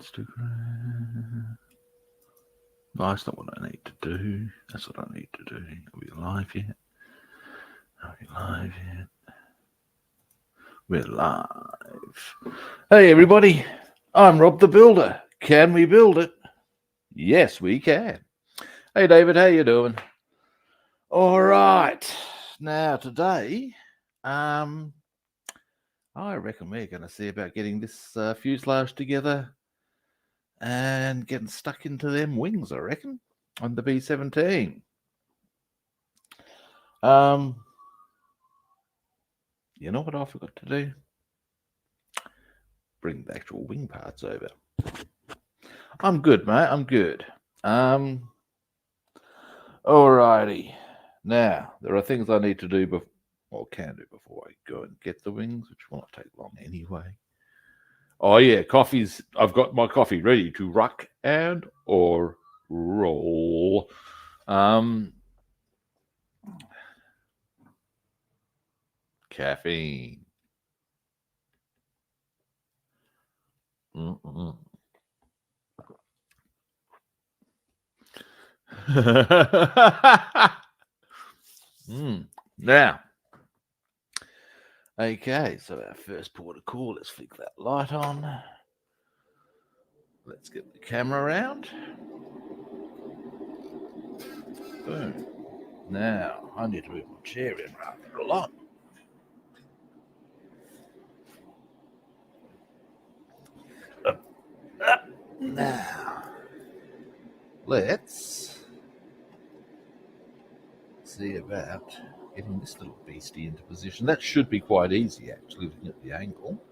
Instagram. No, that's not what I need to do. That's what I need to do. Are we live yet? Are we live yet? We're live. Hey, everybody. I'm Rob the Builder. Can we build it? Yes, we can. Hey, David. How you doing? All right. Now, today, I reckon we're going to see about getting this fuselage together and getting stuck into them wings, I reckon, on the B-17. You know what I forgot to do? Bring the actual wing parts over. I'm good, mate. I'm good. Alrighty. Now, there are things I need to do can do before I go and get the wings, which will not take long anyway. Oh yeah, I've got my coffee ready to rock and or roll. Caffeine. Now, okay, so our first port of call, let's flick that light on. Let's get the camera around. Boom. Now, I need to move my chair in rather a lot. Now, let's see about getting this little beastie into position. That should be quite easy, actually, looking at the angle.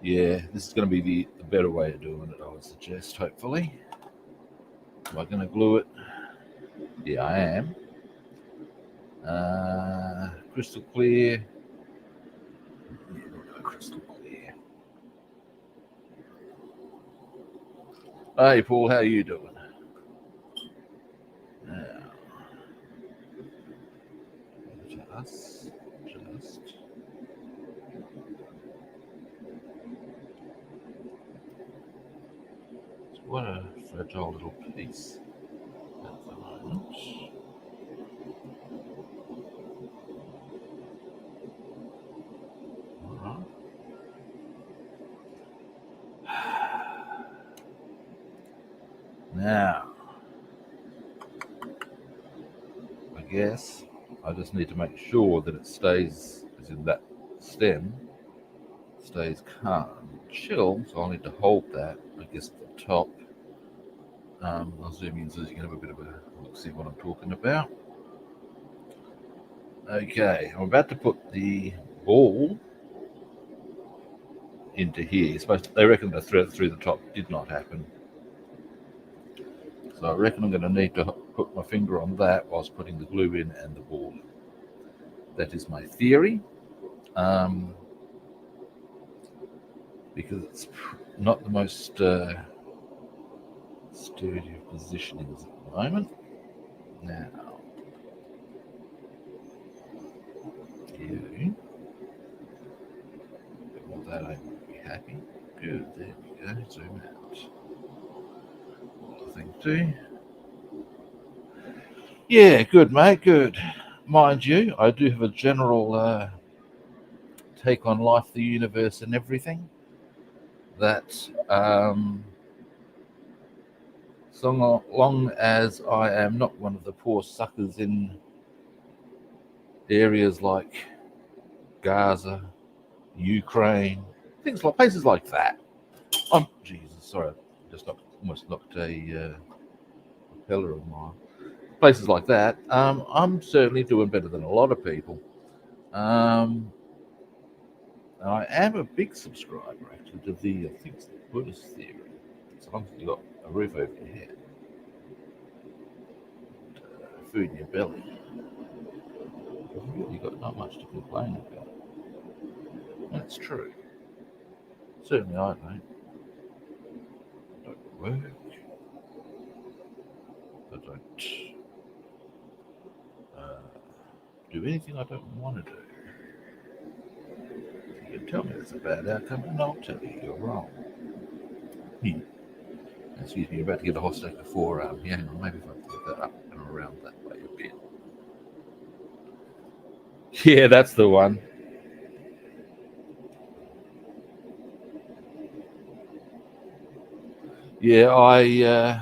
Yeah, this is going to be the better way of doing it, I would suggest, hopefully. Am I going to glue it? Yeah, I am. Crystal clear. Yeah, we'll go crystal clear. Hey, Paul, how you doing? Now, just. What a fragile little piece at the moment. All right. Now, I guess I just need to make sure that it stays, as in that stem, stays calm and chill. So I'll need to hold that, I guess, at the top. I'll zoom in so you can have a bit of a look, see what I'm talking about. Okay, I'm about to put the ball into here. They reckon the thread through the top did not happen. So I reckon I'm going to need to put my finger on that whilst putting the glue in and the ball in. That is my theory. Because it's not the most sturdy of positionings at the moment. Now, you want that, I will be happy. Good, there we go, zoom out. Other thing too. Yeah, good, mate, good. Mind you, I do have a general take on life, the universe, and everything. That, so long as I am not one of the poor suckers in areas like Gaza, Ukraine, things like places like that. Jesus, sorry, I just almost knocked a propeller of mine. Places like that, I'm certainly doing better than a lot of people. I am a big subscriber, actually, to I think it's the Buddhist theory. As long as you've got a roof over your head, and, food in your belly, you've really got not much to complain about. That's true. Certainly I don't. I don't work. I don't do anything I don't want to do. You get Tell me that's a bad outcome, and I'll tell you you're wrong. Excuse me, you're about to get a hot stack of forearm. Yeah, hang on, maybe if I put that up and around that way a bit. Yeah, that's the one. Yeah,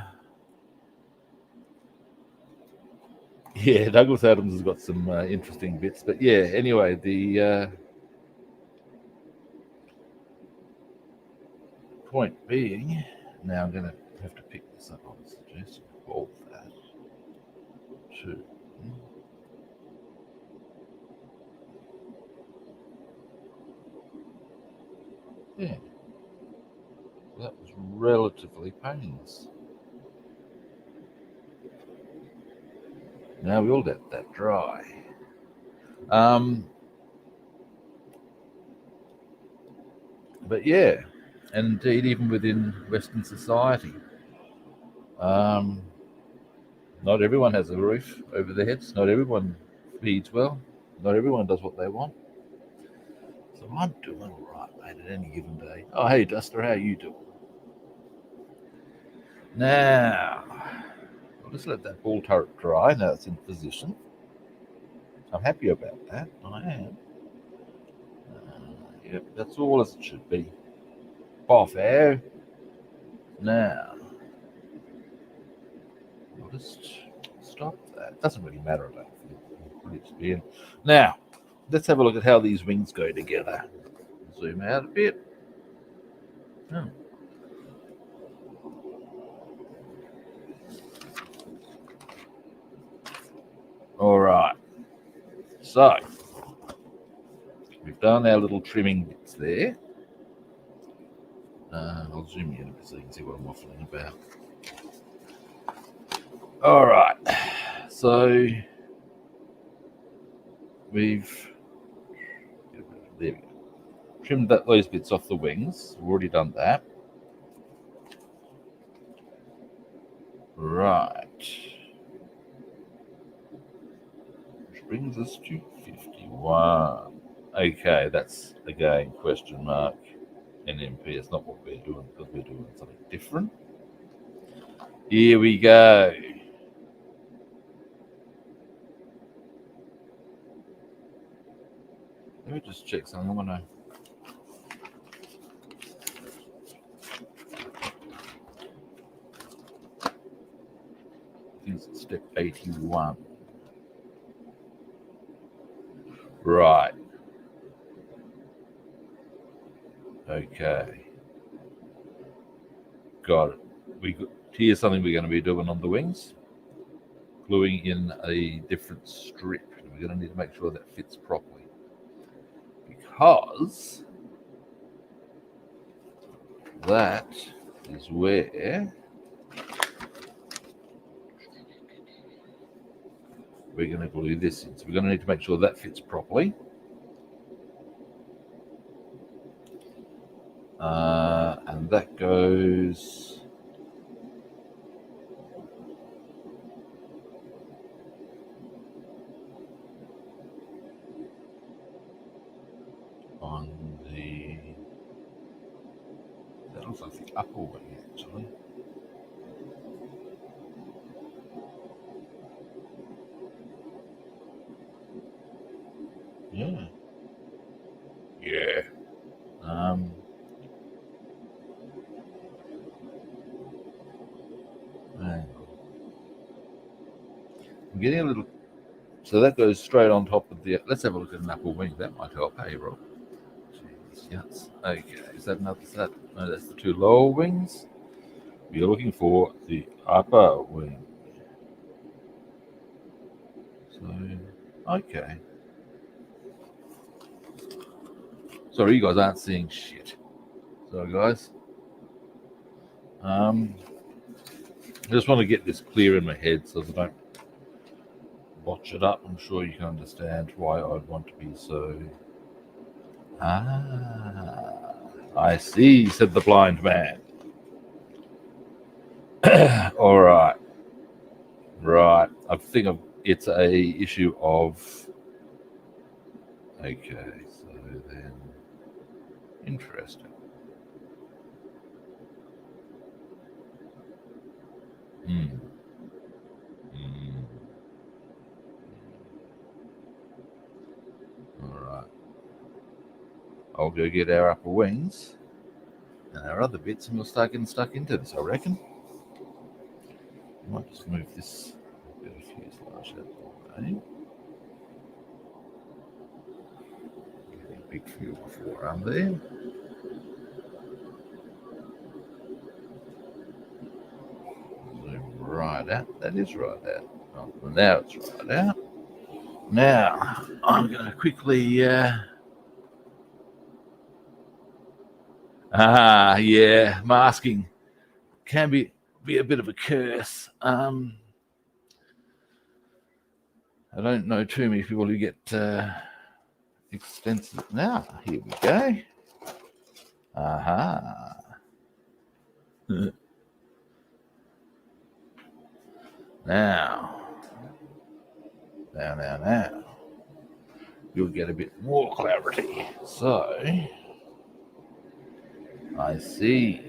yeah, Douglas Adams has got some interesting bits, but yeah. Anyway, the point being, now I'm going to have to pick this up. I would suggest hold that too. Yeah, that was relatively painless. Now we'll let that dry. But yeah, and indeed, even within Western society, not everyone has a roof over their heads. Not everyone feeds well. Not everyone does what they want. So I'm doing all right, mate, at any given day. Oh, hey, Duster, how you doing? Now, I'll just let that ball turret dry. Now it's in position. I'm happy about that. I am. Yep, that's all as it should be. Off air. Now, I'll just stop that. Doesn't really matter about it. Now, let's have a look at how these wings go together. Zoom out a bit. Oh. All right. So, we've done our little trimming bits there. I'll zoom in a bit so you can see what I'm waffling about. All right. So, we've there we go. Trimmed those bits off the wings. We've already done that. Right. Which brings us to 51. Okay, that's again question mark. NMP. It's not what we're doing because we're doing something different. Here we go. Let me just check something. I want to. I think it's step 81. Right. Okay. Got it. Here's something we're going to be doing on the wings. Gluing in a different strip. We're going to need to make sure that fits properly. Because that is where we're going to glue this in. So we're going to need to make sure that fits properly. And that goes on the, that looks like the upper wing actually. Yeah. Yeah. I'm getting a little. So that goes straight on top of the. Let's have a look at an upper wing. That might help. Hey, Rob. Jeez, yes. Okay. Is that another? Is that? No, that's the two lower wings. We're looking for the upper wing. So, okay. Sorry, you guys aren't seeing shit. Sorry, guys. I just want to get this clear in my head so that I don't botch it up. I'm sure you can understand why I'd want to be so. I see, said the blind man. All right. Right. I think it's a issue of. Okay, so then Interesting. Hmm. Hmm. All right. I'll go get our upper wings and our other bits, and we'll start getting stuck into this, I reckon. I might just move this bit of fuselage out of the way. Get a big fuel before I'm there. Zoom right out. That is right out. Oh, well, now it's right out. Now, I'm going to quickly... yeah, masking can be a bit of a curse. I don't know too many people who get extensive. Now, here we go. Aha. Now. You'll get a bit more clarity. So, I see.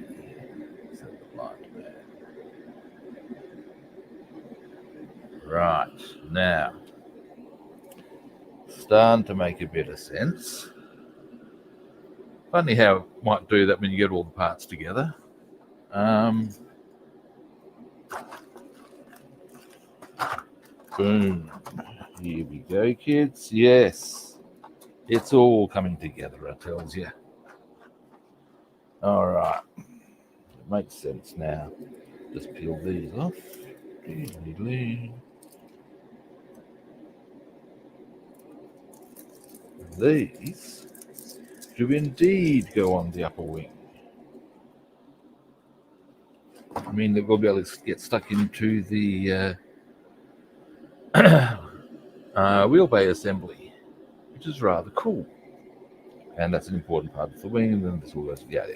Right, now, starting to make a bit of sense. Funny how it might do that when you get all the parts together. Boom. Here we go, kids. Yes, it's all coming together, I tells you. All right, it makes sense now. Just peel these off. These do indeed go on the upper wing. I mean, they will be able to get stuck into the wheel bay assembly, which is rather cool. And that's an important part of the wing, and then this all goes, yeah.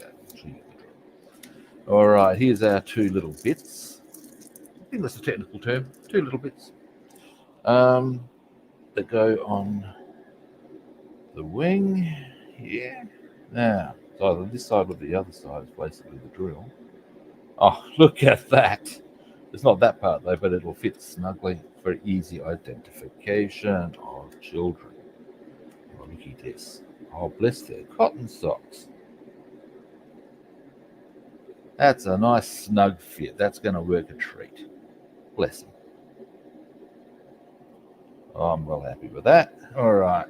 All right, here's our two little bits. I think that's a technical term, two little bits that go on the wing. Yeah. Now, it's either this side or the other side is basically the drill. Oh, look at that. It's not that part though, but it'll fit snugly for easy identification of children. Oh, look at this. Oh, bless their cotton socks. That's a nice snug fit. That's going to work a treat. Bless them. Oh, I'm well happy with that. All right.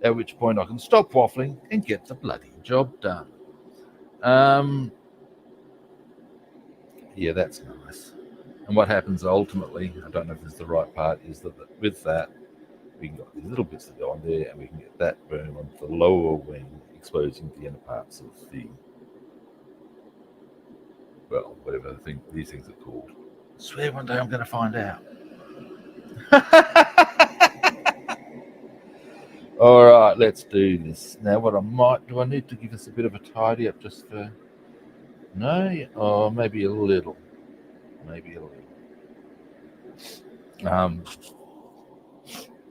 At which point I can stop waffling and get the bloody job done. Yeah, that's nice. And what happens ultimately, I don't know if this is the right part, is that with that, we can get these little bits that go on there, and we can get that boom onto the lower wing, exposing the inner parts of the, well, whatever these things are called. I swear one day I'm going to find out. All right, let's do this. Now, what I might do, I need to give us a bit of a tidy up just for, no, or maybe a little. Maybe a little.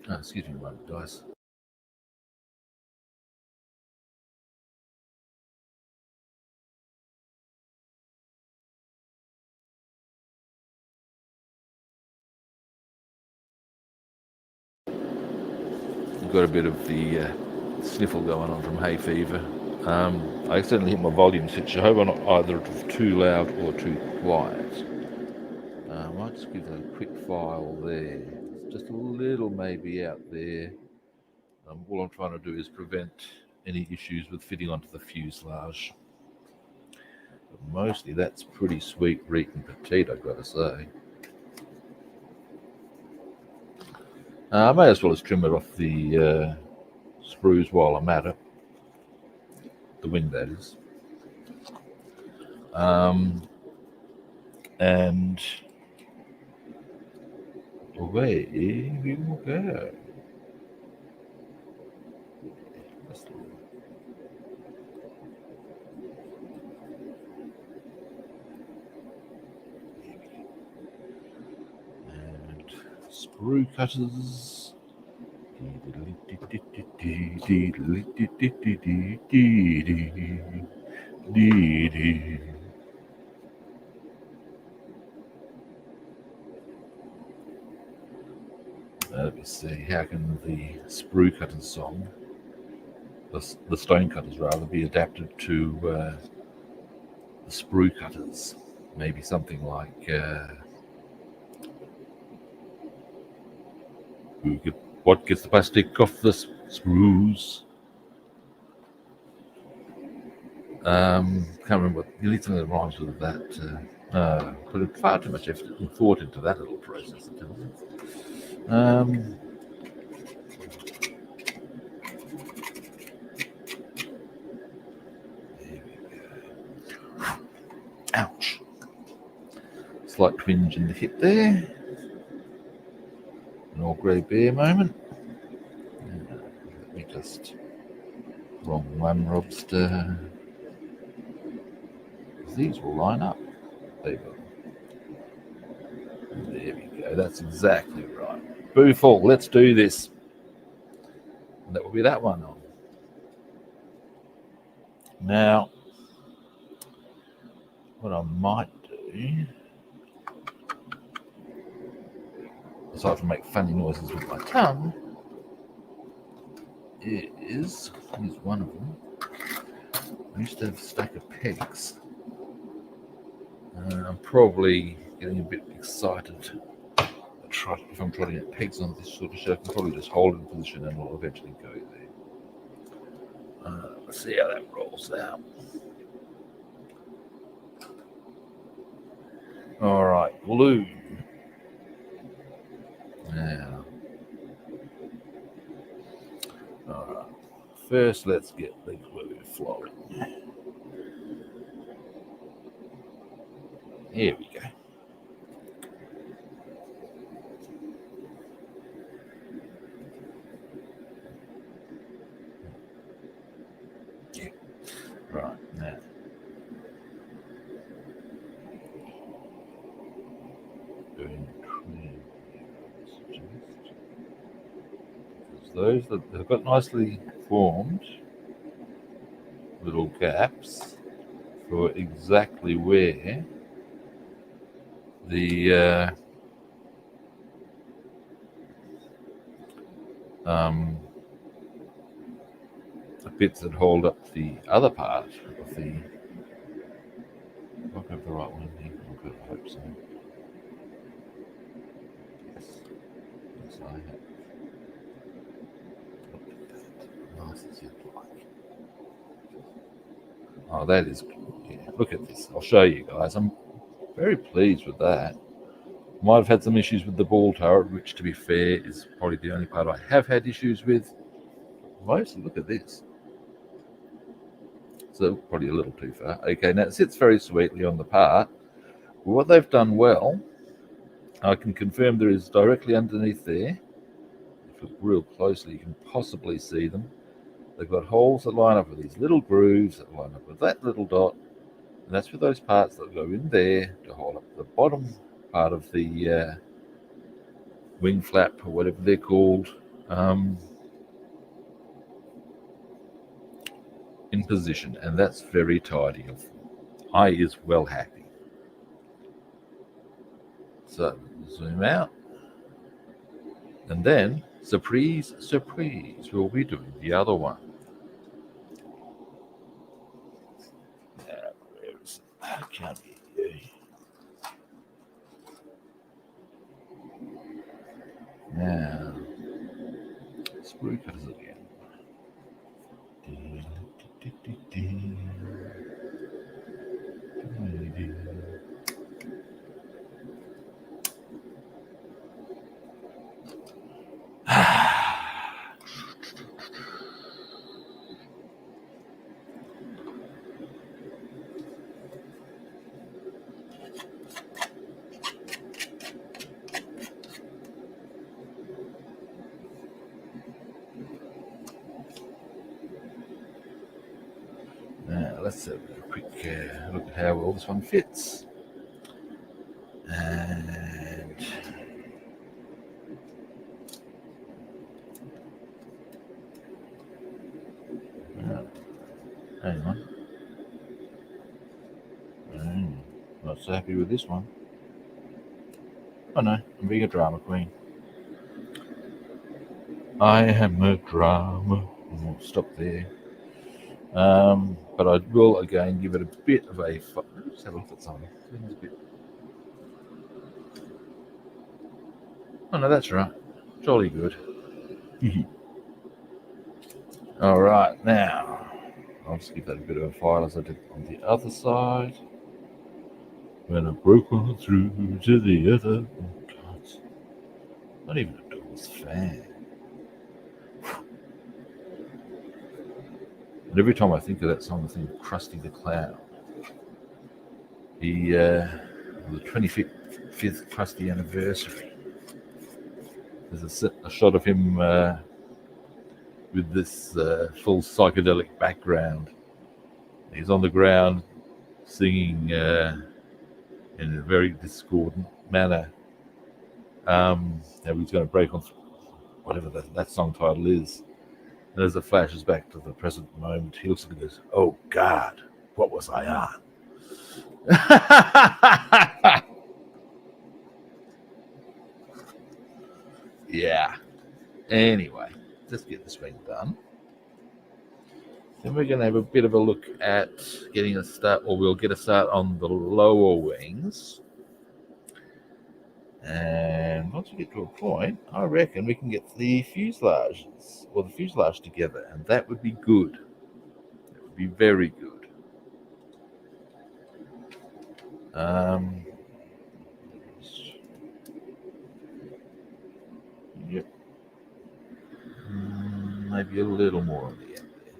Excuse me a moment, guys. Got a bit of the sniffle going on from hay fever. I accidentally hit my volume switch. I hope I'm not either too loud or too quiet. I might just give that a quick file there. Just a little maybe out there. All I'm trying to do is prevent any issues with fitting onto the fuselage. But mostly that's pretty sweet, reek and petite, I've got to say. I may as well just trim it off the sprues while I'm at it. The wing, that is. And away we will go. And sprue cutters. Let me see, how can the sprue cutters song, the stone cutters rather, be adapted to the sprue cutters? Maybe something like what gets the plastic off the screws? Can't remember what, you need something that rhymes with that. Put far too much effort and thought into that little process. There we go. Ouch. Slight twinge in the hip there. An all grey bear moment. Let me just, wrong one, Robster. These will line up. They will. There we go. That's exactly right. Booful, let's do this. And that will be that one on. Now, what I might do, aside from make funny noises with my tongue, is, here's one of them. I used to have a stack of pegs. I'm probably getting a bit excited. If I'm trying to get pegs on this sort of show, I can probably just hold it in position and it'll eventually go there. Let's see how that rolls out. All right, glue. Now, all right. First, let's get the glue flowing. Here we go. Yeah. Right now. Those that have got nicely formed little gaps for exactly where the bits that hold up the other part of the. I'll have the right one here. I hope so. Yes, I have. Nice as you'd like. Oh, that is. Yeah, look at this. I'll show you guys. I'm very pleased with that. Might have had some issues with the ball turret, which, to be fair, is probably the only part I have had issues with. Mostly, look at this. So probably a little too far. Okay, now it sits very sweetly on the part. What they've done well, I can confirm there is directly underneath there. If you look real closely, you can possibly see them. They've got holes that line up with these little grooves that line up with that little dot. And that's for those parts that go in there to hold up the bottom part of the wing flap or whatever they're called. In position, and that's very tidy. I is well happy. So zoom out, and then surprise, surprise, we'll be doing the other one. Where is it? I can't be here. Now, sprue cutters again. Now, let's have a quick look at how well this one fits. And Hang on. Not so happy with this one. Oh no, I'm being a drama queen. I am a drama. We'll stop there. But I will again give it a bit of a. Let's have a look at something. Oh no, that's right. Jolly good. All right, now I'll just give that a bit of a fire as I did on the other side. When I broke on through to the other. Oh God! Not even a door's fan. And every time I think of that song, I think of Krusty the Clown. The 25th Krusty anniversary. There's a shot of him with this full psychedelic background. He's on the ground singing in a very discordant manner. And he's going to break on whatever that song title is. And as it flashes back to the present moment, he looks at it and goes, "Oh God, what was I on?" Yeah. Anyway, let's get this thing done. Then we're going to have a bit of a look at getting a start, or we'll get a start on the lower wings. And once we get to a point, I reckon we can get the fuselage together, and that would be good. That would be very good. Yep. Maybe a little more on the end there.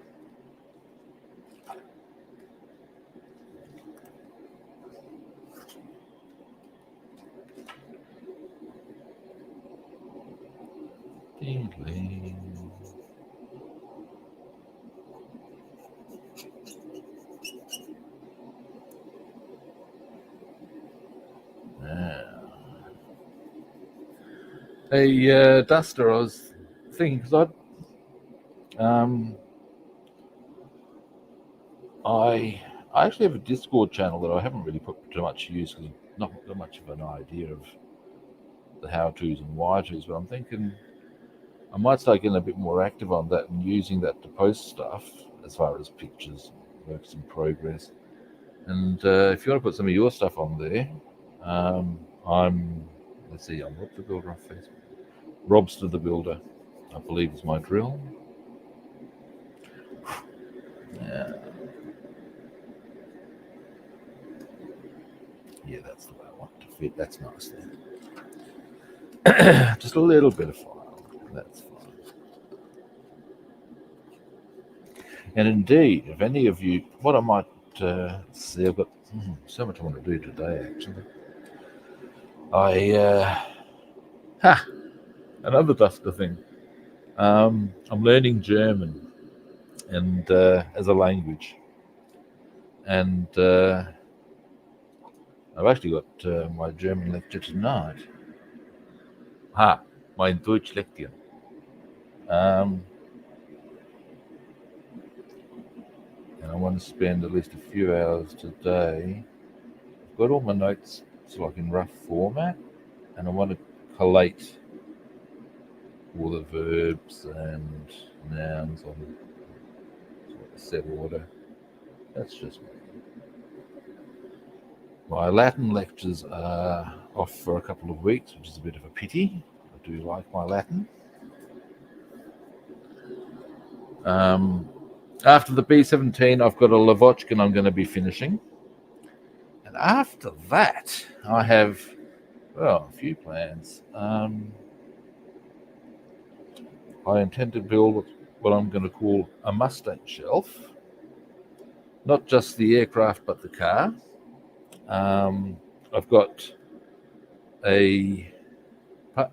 Ding-ling. A duster, I was thinking, because I actually have a Discord channel that I haven't really put too much use because I've not got much of an idea of the how-tos and why-tos, but I'm thinking I might start getting a bit more active on that and using that to post stuff as far as pictures, works in progress. And if you want to put some of your stuff on there, I'm Rob the Builder on Facebook. Robster the Builder, I believe, is my drill. Yeah, that's the way I want it to fit. That's nice then. Just a little bit of file. That's fine. And indeed, if any of you, what I might see, I've got so much I want to do today, actually. Another duster thing. I'm learning German and as a language. And I've actually got my German lecture tonight. Mein Deutsch Lektion. And I want to spend at least a few hours today. I've got all my notes sort of like in rough format, and I want to collate all the verbs and nouns on sort of a set order. That's just me. My Latin lectures are off for a couple of weeks, which is a bit of a pity. I do like my Latin. After the B-17, I've got a Lavochkin I'm going to be finishing. And after that, I have, a few plans. I intend to build what I'm going to call a Mustang shelf. Not just the aircraft, but the car. I've got I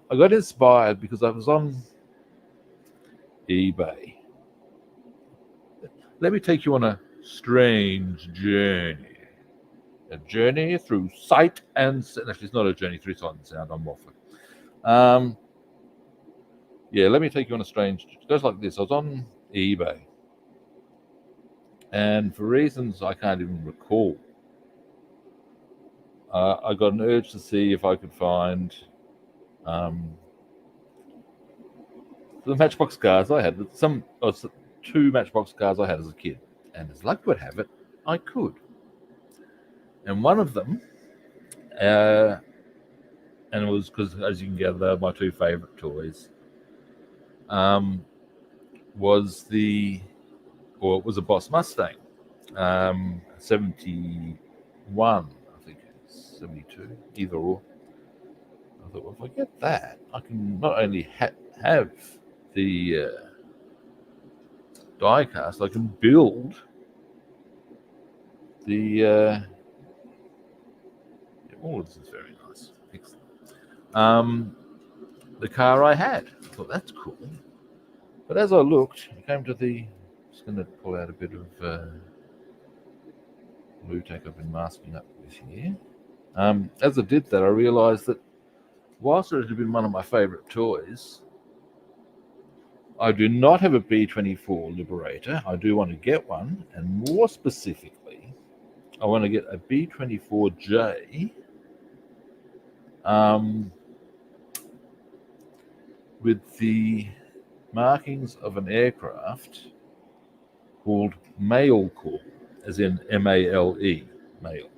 got inspired because I was on eBay. Let me take you on a strange journey. A journey through sight and sound. Actually, it's not a journey through sight and sound. I'm waffling. Let me take you on a strange. It goes like this. I was on eBay, And for reasons I can't even recall, I got an urge to see if I could find the Matchbox cars I had. Two Matchbox cars I had as a kid. And as luck would have it, I could. And one of them, and it was because, as you can gather, they're my two favourite toys, was it was a Boss Mustang, 71, I think, 72, either or. I thought, well, if I get that, I can not only have the die cast, I can build the. All of this is very nice. Excellent. The car I had. I thought, that's cool. But as I looked, I came to the. Just going to pull out a bit of blue tack I've been masking up with here. As I did that, I realised that whilst it had been one of my favourite toys, I do not have a B-24 Liberator. I do want to get one, and more specifically, I want to get a B-24J with the markings of an aircraft called Mail Corps, as in M-A-L-E, Mail.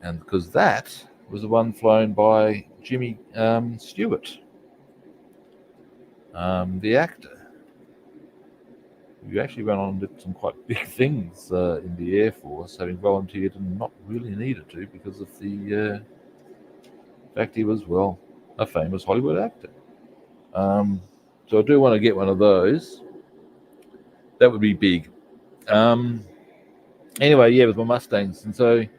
And because that was the one flown by Jimmy Stewart, the actor, who actually went on and did some quite big things in the Air Force, having volunteered and not really needed to because of the fact he was, well, a famous Hollywood actor. So I do want to get one of those. That would be big. Anyway, yeah, with my Mustangs. And so I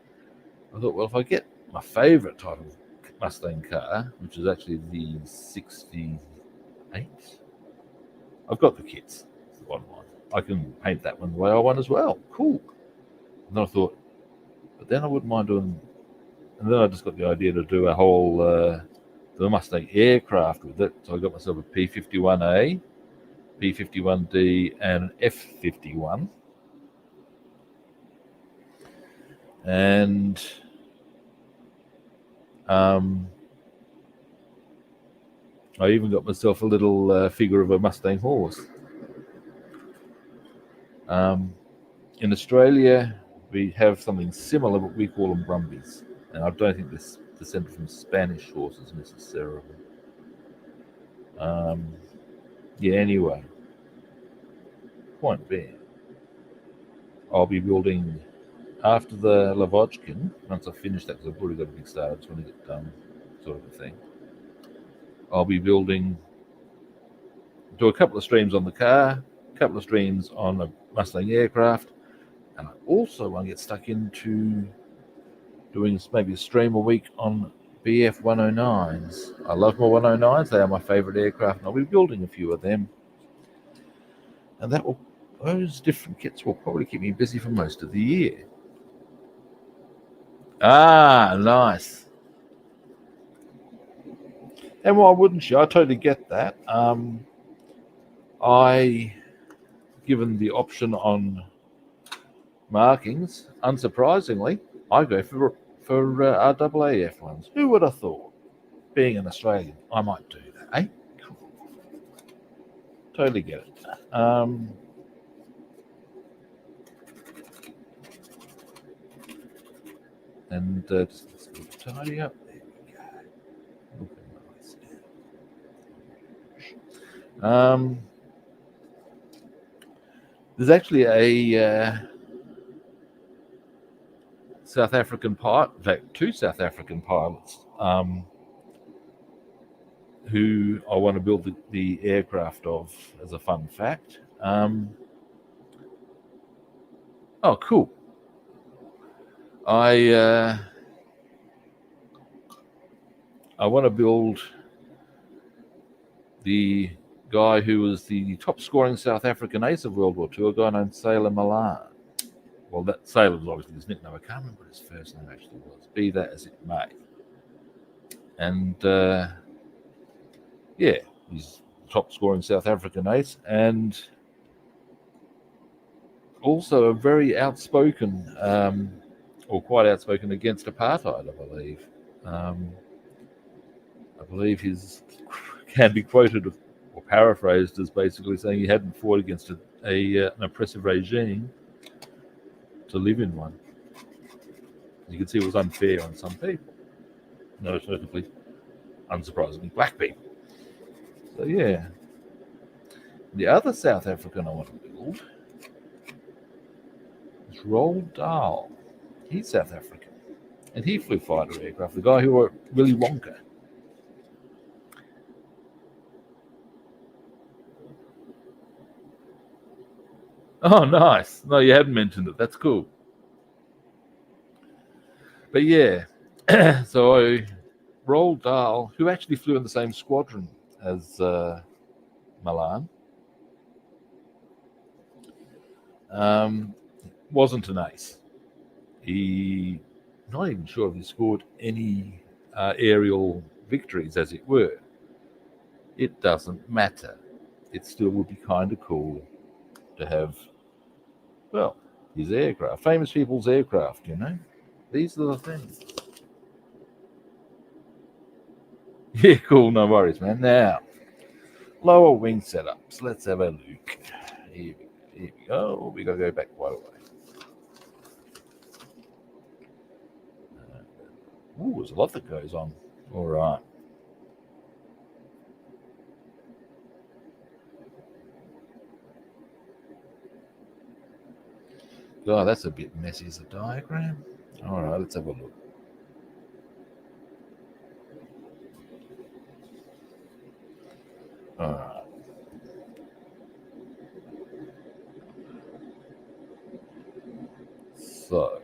thought, well, if I get my favourite type of Mustang car, which is actually the 68, I've got the kits. It's the bottom line. I can paint that one the way I want as well. Cool. And then I thought, but then I wouldn't mind doing. And then I just got the idea to do a whole the Mustang aircraft with it. So I got myself a P-51A, P-51D, and an F-51. And I even got myself a little figure of a Mustang horse. In Australia, we have something similar, but we call them Brumbies. And I don't think this descended from Spanish horses necessarily. Yeah, anyway. Point being, I'll be building, after the Lavochkin, once I've finished that, because I've already got a big start, I just want to get done, sort of a thing. I'll be building, do a couple of streams on the car, a couple of streams on a Mustang aircraft, and I also want to get stuck into doing maybe a stream a week on BF 109s. I love my 109s, they are my favourite aircraft, and I'll be building a few of them. And those different kits will probably keep me busy for most of the year. Ah, nice. And why wouldn't you? I totally get that. Given the option on markings, unsurprisingly, I go for RAAF ones. Who would have thought? Being an Australian, I might do that, eh? Cool. Totally get it. And just let's tidy up. There we go. Looking nice. There's actually a South African pilot, in fact, two South African pilots, who I want to build the aircraft of as a fun fact. Oh, cool. I want to build the guy who was the top scoring South African ace of World War II, a guy named Sailor Malar. Well, that Sailor was obviously his nickname. I can't remember what his first name actually was. Be that as it may. And yeah, he's top scoring South African ace. And also a very outspoken, or quite outspoken against apartheid, I believe. I believe his can be quoted or paraphrased as basically saying he hadn't fought against an oppressive regime to live in one. You can see it was unfair on some people, notably, unsurprisingly, black people. So yeah, the other South African I want to build is Roald Dahl. He's South African, and he flew fighter aircraft. The guy who wrote Willy Wonka. Oh, nice. No, you hadn't mentioned it. That's cool. But yeah, so Roald Dahl, who actually flew in the same squadron as Milan, wasn't an ace. He, not even sure if he scored any aerial victories, as it were. It doesn't matter. It still would be kind of cool to have, well, his aircraft, famous people's aircraft, you know? These are the things. Yeah, cool, no worries, man. Now, lower wing setups. Let's have a look. Here we go. We got to go back quite a way. Ooh, there's a lot that goes on. All right. God, that's a bit messy as a diagram. All right, let's have a look. All right. So,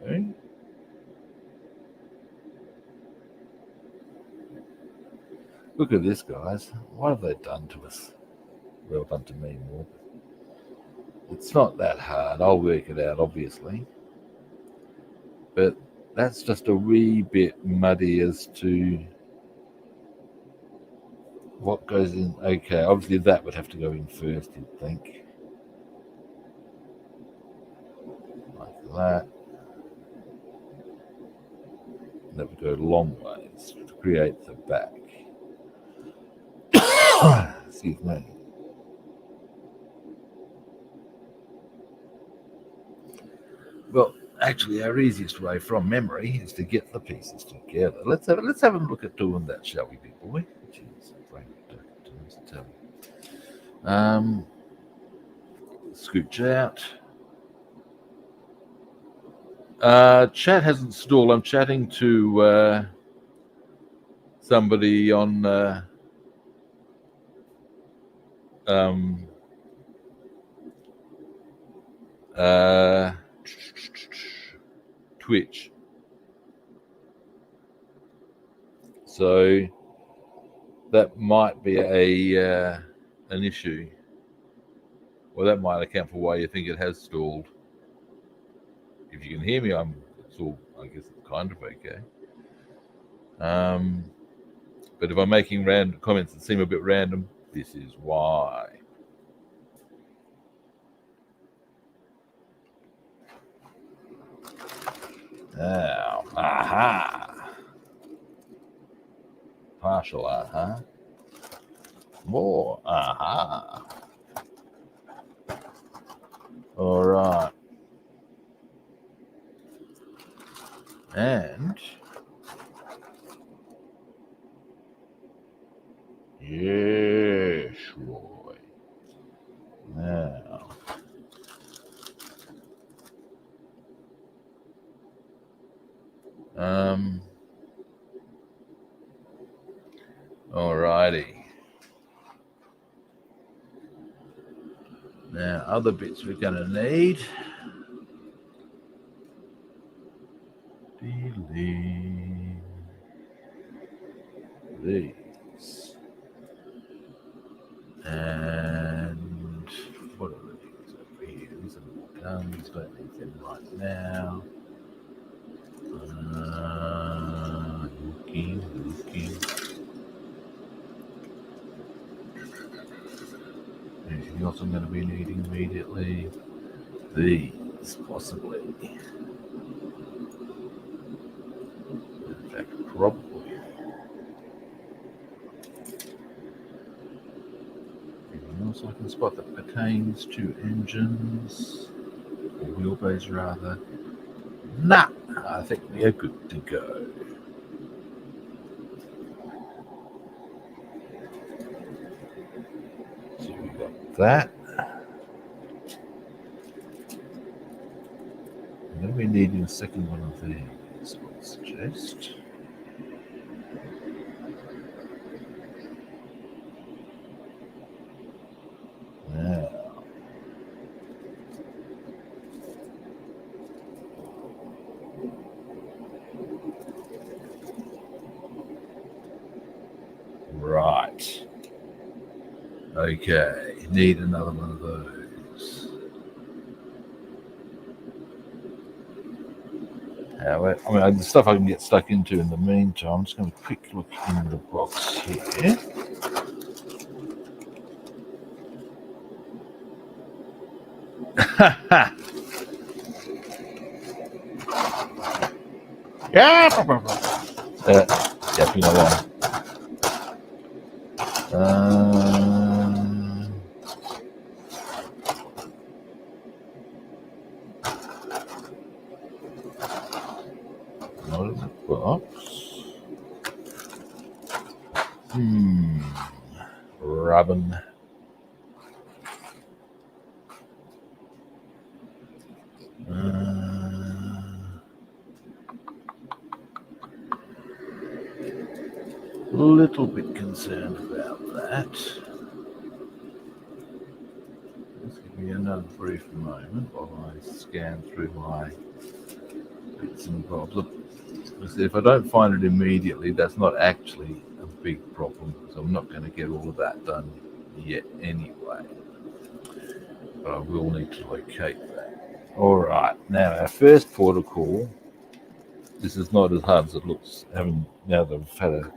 look at this, guys. What have they done to us? Well, done to me more. It's not that hard. I'll work it out, obviously. But that's just a wee bit muddy as to what goes in. Okay, obviously that would have to go in first, you'd think. Like that. That would go a long ways to create the back. Excuse me. Well, actually, our easiest way from memory is to get the pieces together. Let's have a look at doing that, shall we, big boy? Jeez, scooch out. Chat hasn't stalled. I'm chatting to somebody on Twitch. So that might be an issue. Well, that might account for why you think it has stalled. If you can hear me, it's all, I guess it's kind of okay. But if I'm making random comments that seem a bit random, this is why. Now, aha. Partial aha. More aha. All right. And yes, Roy. Now, alrighty. Now, other bits we're gonna need. Delete these. And what are the things over here? These are more guns, don't need them right now. Looking. Anything else I'm going to be needing immediately? These. Yes, possibly. In fact, probably. Anything else I can spot that pertains to engines, or wheelbase rather? Nah, I think we are good to go. So we got that. And then we need a second one of these, I would suggest. Now, right. Okay, need another one of those. However, I mean, the stuff I can get stuck into in the meantime, I'm just going to quick look in the box here. Yeah. You know what? Not in the box. Robin. A little bit concerned about that. Just give me another brief moment while I scan through my bits and bobs. If I don't find it immediately, that's not actually a big problem, because I'm not going to get all of that done yet anyway. But I will need to locate that. All right, now our first port of call. This is not as hard as it looks, now that I've had a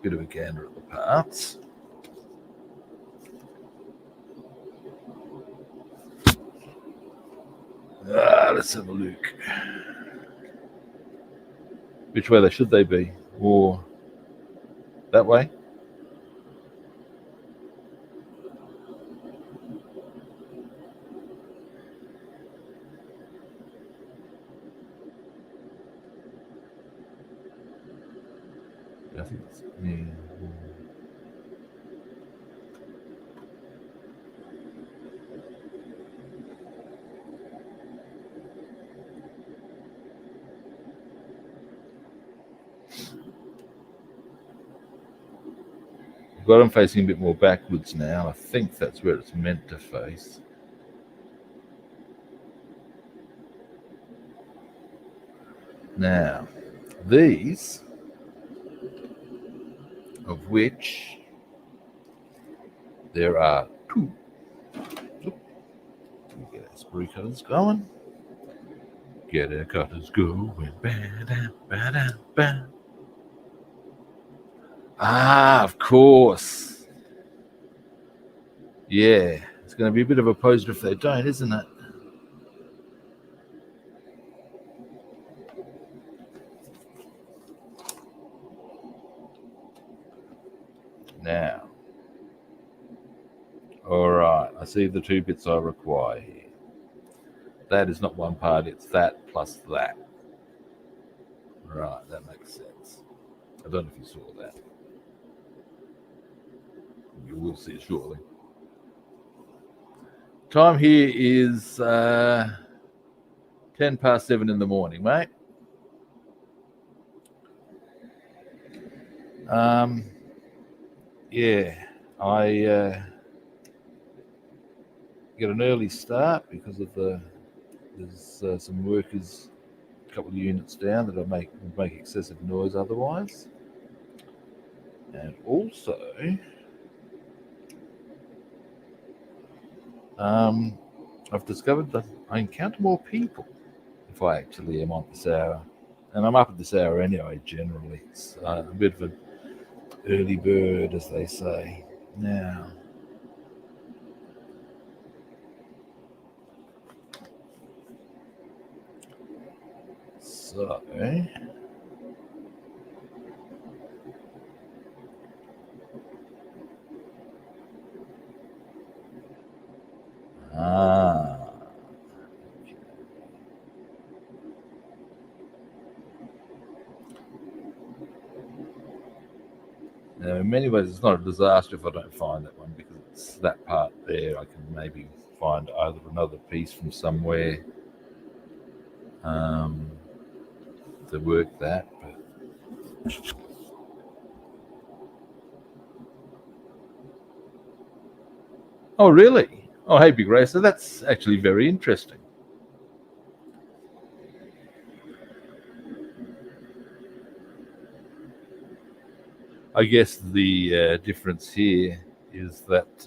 bit of a gander at the parts. Let's have a look. Which way should they be? Or that way? I think it's, yeah. I've got them facing a bit more backwards now. I think that's where it's meant to face. Now, these, of which there are two. Get our sprue cutters going. Get our cutters going. Ah, of course. Yeah, it's going to be a bit of a poser if they don't, isn't it? Now, all right, I see the two bits I require here. That is not one part, it's that plus that. Right, that makes sense. I don't know if you saw that. You will see shortly. Time here is 10 past 7 in the morning, mate. Yeah, I get an early start because of there's some workers a couple of units down that would make excessive noise otherwise. And also, I've discovered that I encounter more people if I actually am on this hour. And I'm up at this hour anyway, generally. It's a bit of an early bird, as they say. Now, So, ah, now in many ways it's not a disaster if I don't find that one, because it's that part there. I can maybe find either another piece from somewhere to work that. But oh, really? Oh, hey, Big Racer, that's actually very interesting. I guess the difference here is that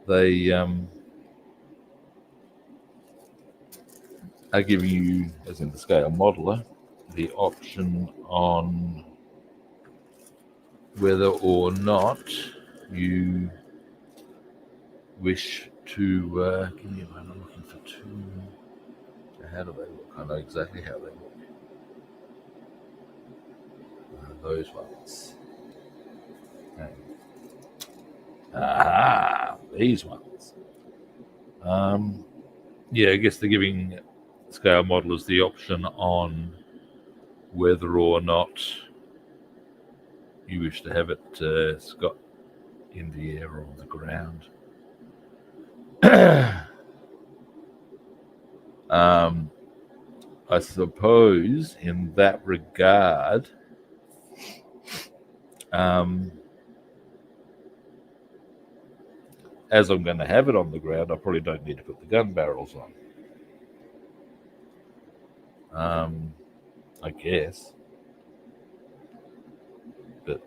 they are giving you, as in the scale modeler, the option on whether or not you wish to. Give me a moment, I'm looking for two. How do they look? I know exactly how they look. Those ones. Ah, these ones. Yeah, I guess they're giving scale modelers the option on whether or not you wish to have it got in the air or on the ground. I suppose in that regard, as I'm going to have it on the ground, I probably don't need to put the gun barrels on. I guess. But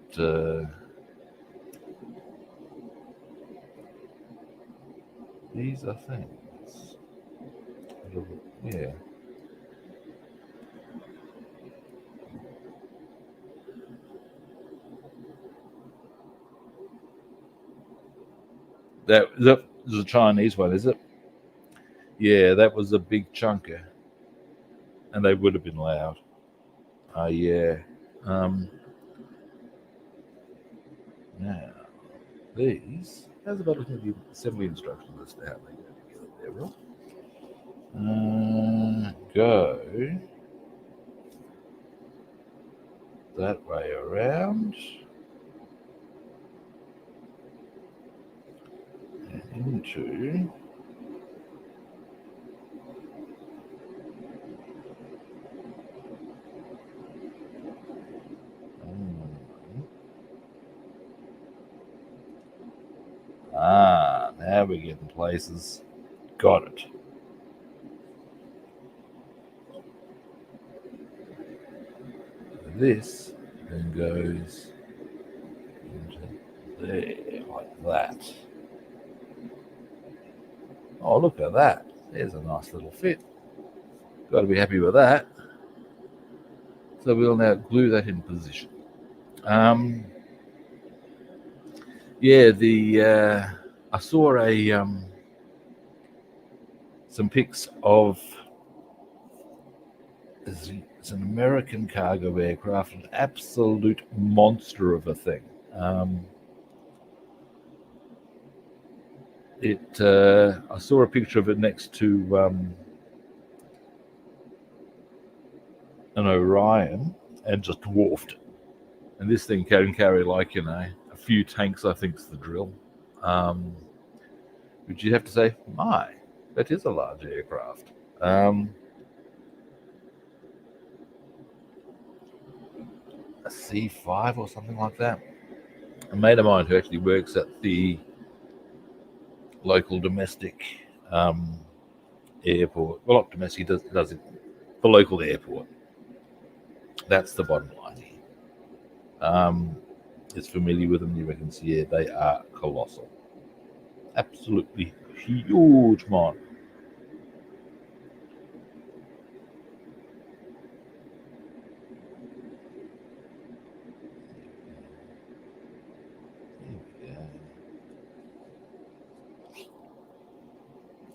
these are things. Yeah. That was a Chinese one, is it? Yeah, that was a big chunker. And they would have been loud. Yeah. Now, these, how's about looking at the assembly instructions as to how they go together there, Rob? Go that way around. And into now we're getting places. Got it. This then goes into there, like that. Oh, look at that. There's a nice little fit. Got to be happy with that. So we'll now glue that in position. Yeah, I saw some pics of it's an American cargo aircraft, an absolute monster of a thing. I saw a picture of it next to an Orion and just dwarfed it. And this thing can carry like, a few tanks, I think is the drill. Which you'd have to say, my, that is a large aircraft. A C5 or something like that. A mate of mine who actually works at the local domestic airport. Well, not domestic, he does it, the local airport. That's the bottom line here. Is familiar with them, you reckon? Yeah, they are colossal. Absolutely huge, man.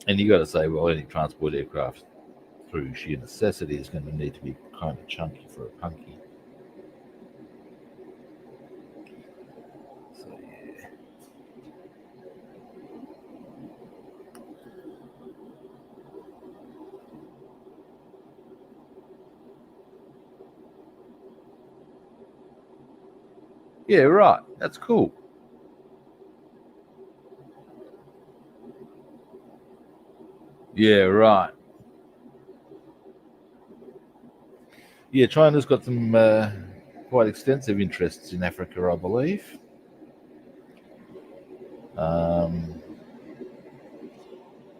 And you got to say, well, any transport aircraft through sheer necessity, is going to need to be kind of chunky for a punky. So yeah. Yeah, right. That's cool. Yeah, right. Yeah, China's got some quite extensive interests in Africa, I believe. In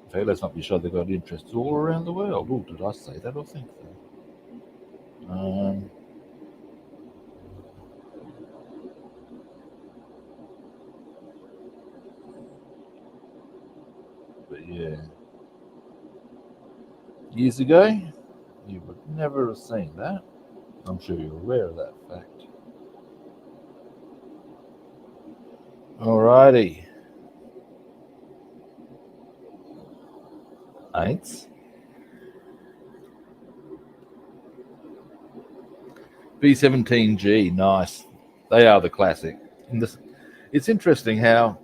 fact, let's not be sure they've got interests all around the world. Oh, did I say that? I think so. But yeah, years ago, you would never have seen that. I'm sure you're aware of that fact. Alrighty. Aints. B-17G, nice. They are the classic. It's interesting how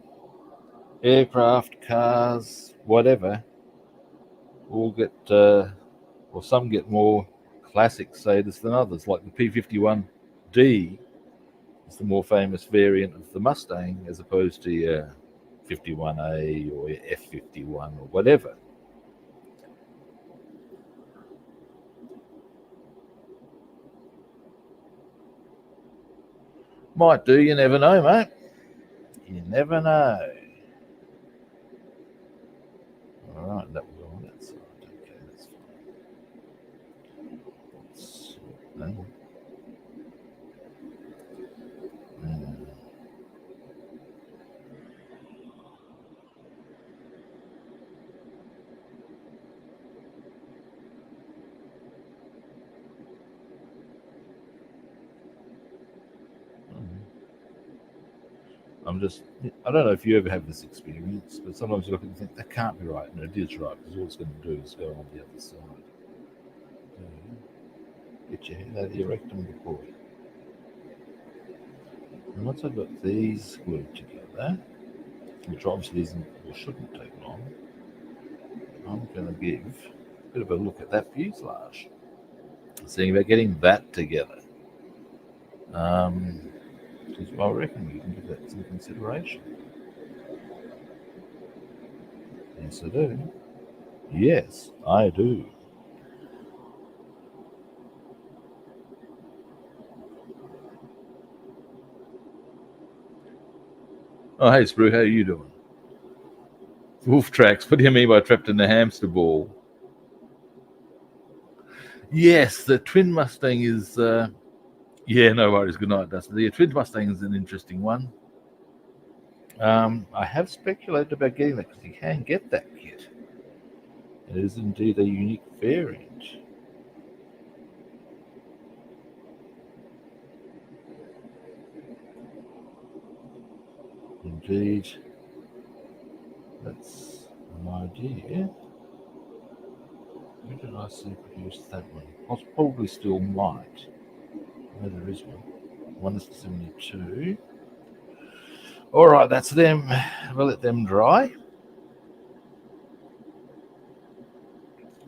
aircraft, cars, whatever, all get, or some get more classic status than others. Like the P-51D is the more famous variant of the Mustang as opposed to your 51A or your F-51 or whatever. Might do, you never know, mate. You never know. Alright, that was on that side. Okay, that's fine. No. I don't know if you ever have this experience, but sometimes you look and think, that can't be right, and it is right, because all it's going to do is go on the other side. Get your head out of your rectum, good boy. And once I've got these glued together, which obviously isn't or shouldn't take long, I'm going to give a bit of a look at that fuselage, seeing about getting that together. Because I reckon you can give that some consideration. Yes, I do. Yes, I do. Oh, hey, Sprue, how are you doing? Wolf tracks. What do you mean by trapped in the hamster ball? Yes, the twin Mustang is. Yeah, no worries. Good night, Dustin. The twin Mustang is an interesting one. I have speculated about getting that because you can get that kit. It is indeed a unique variant. Indeed. That's an idea. Where did I see produced that one? I probably still might. No, there is one. One is 72. All right, that's them. We'll let them dry.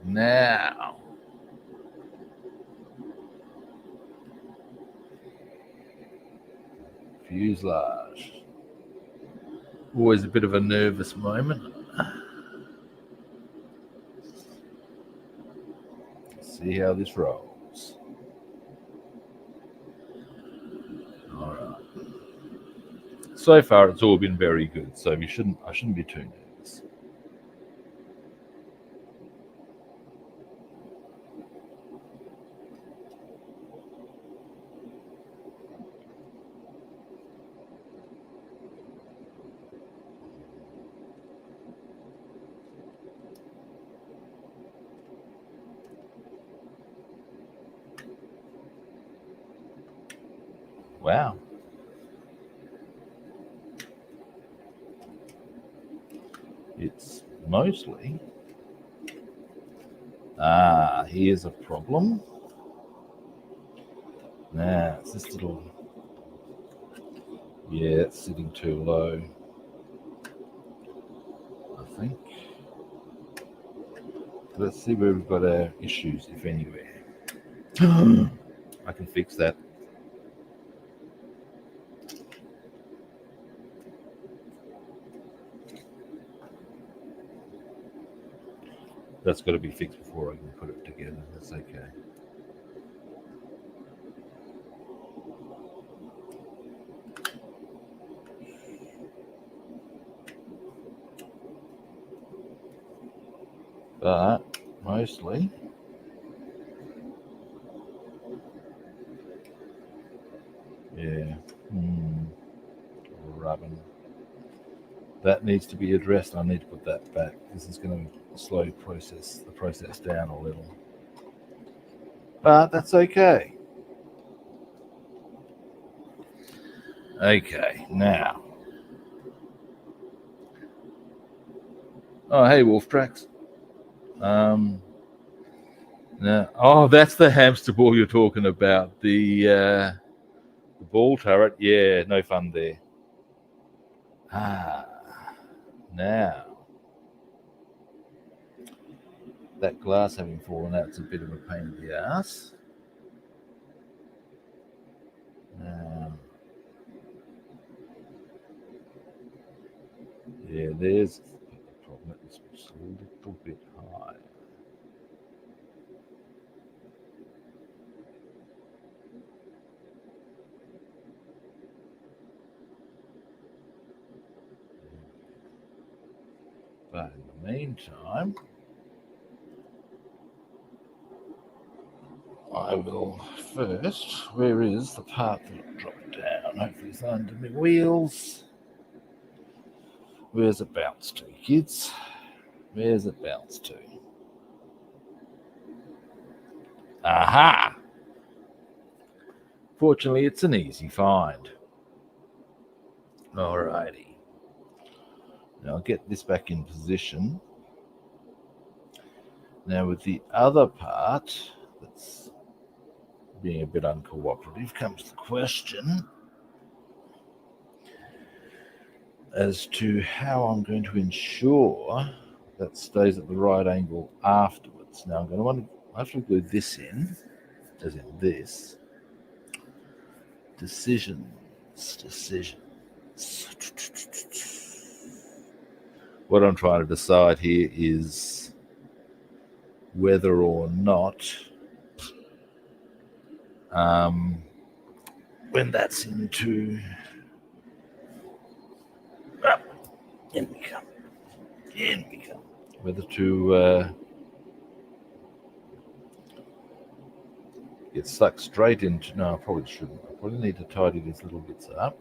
Now, fuselage. Always a bit of a nervous moment. See how this rolls. All right. So far, it's all been very good. So I shouldn't be too nervous. Wow. It's mostly Here's a problem. Now, it's this little... Yeah, it's sitting too low, I think. Let's see where we've got our issues, if anywhere. I can fix that. That's got to be fixed before I can put it together. That's okay. But mostly, yeah, rubbing. That needs to be addressed. I need to put that back. This is going to slow the process down a little. But that's okay. Okay, now. Oh, hey, Wolf Tracks. Now, that's the hamster ball you're talking about. The ball turret. Yeah, no fun there. Now. That glass having fallen out, it's a bit of a pain in the ass. Yeah, there's the problem. It's a little bit high. But in the meantime, I will first, where is the part that dropped down? Hopefully it's under my wheels. Where's it bounce to, kids? Where's it bounce to? Aha! Fortunately, it's an easy find. Alrighty. Now I'll get this back in position. Now with the other part that's being a bit uncooperative comes the question as to how I'm going to ensure that stays at the right angle afterwards. Now I'm going to want to have to glue this in, as in this. Decisions. What I'm trying to decide here is whether or not when that's into... in we come. Whether to get stuck straight into... No, I probably shouldn't. I probably need to tidy these little bits up.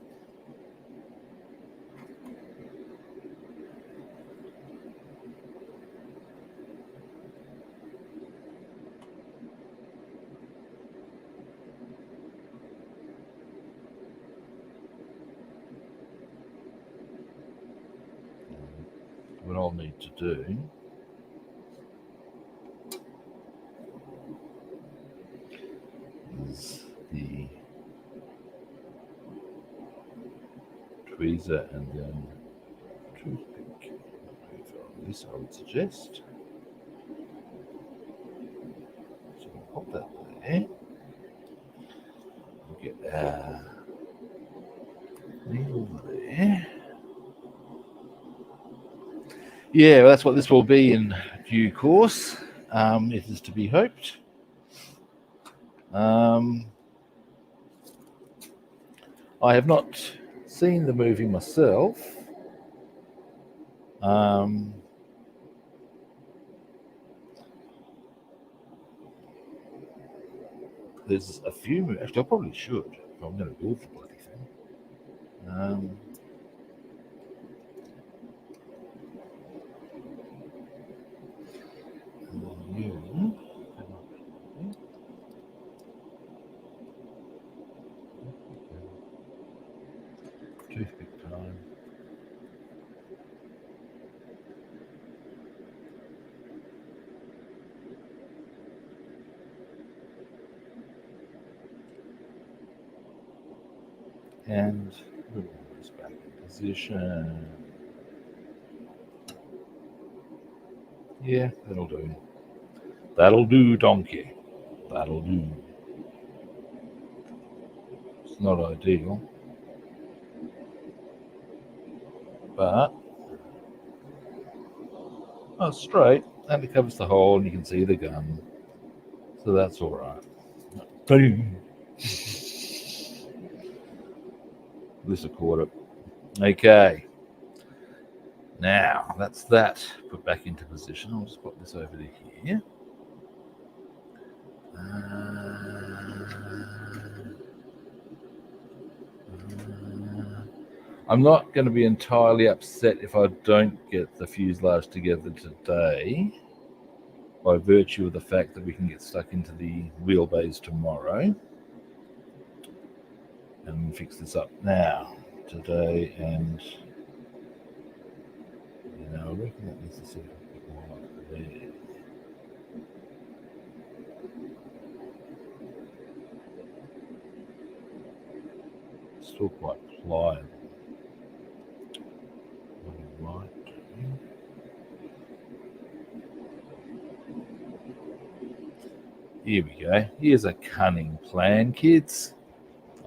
What I'll need to do is the tweezer and then toothpick over this, I would suggest. So we'll pop that there. We'll get our needle there. Yeah, well, that's what this will be in due course. It is to be hoped. I have not seen the movie myself. There's a few. Actually, I probably should. If I'm going to build the bloody thing. Toothpick time. And we're almost back in position. Yeah, that'll do. That'll do, donkey. That'll do. It's not ideal, but straight, and it covers the hole, and you can see the gun. So that's all right. Boom. This will caught it. Okay. Now, that's that. Put back into position. I'll just put this over to here. I'm not going to be entirely upset if I don't get the fuselage together today, by virtue of the fact that we can get stuck into the wheelbase tomorrow and fix this up now, today, and I reckon that needs to sit a bit more like there. Still quite pliable. What I might do. Here we go. Here's a cunning plan, kids.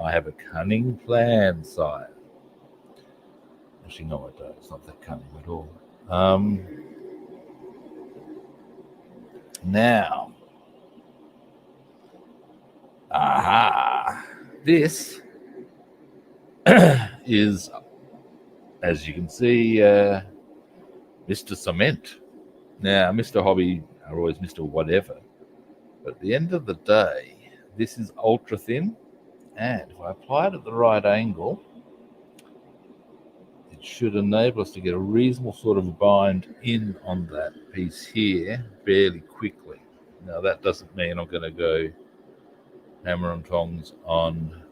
I have a cunning plan, sire. Actually, no, I don't. It's not that cunning at all. Now, this is, as you can see, Mr. Cement. Now, Mr. Hobby are always Mr. Whatever, but at the end of the day, this is ultra thin, and if I apply it at the right angle, it should enable us to get a reasonable sort of bind in on that piece here fairly quickly. Now, that doesn't mean I'm going to go hammer and tongs on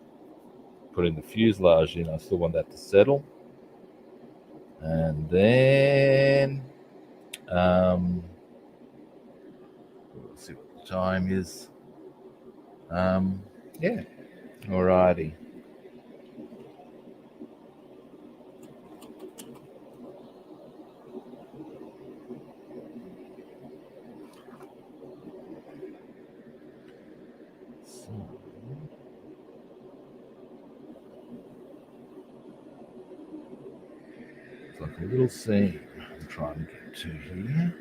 putting the fuselage in. I still want that to settle. And then we'll see what the time is. Yeah, alrighty. It's like a little seam I'm trying to get to here.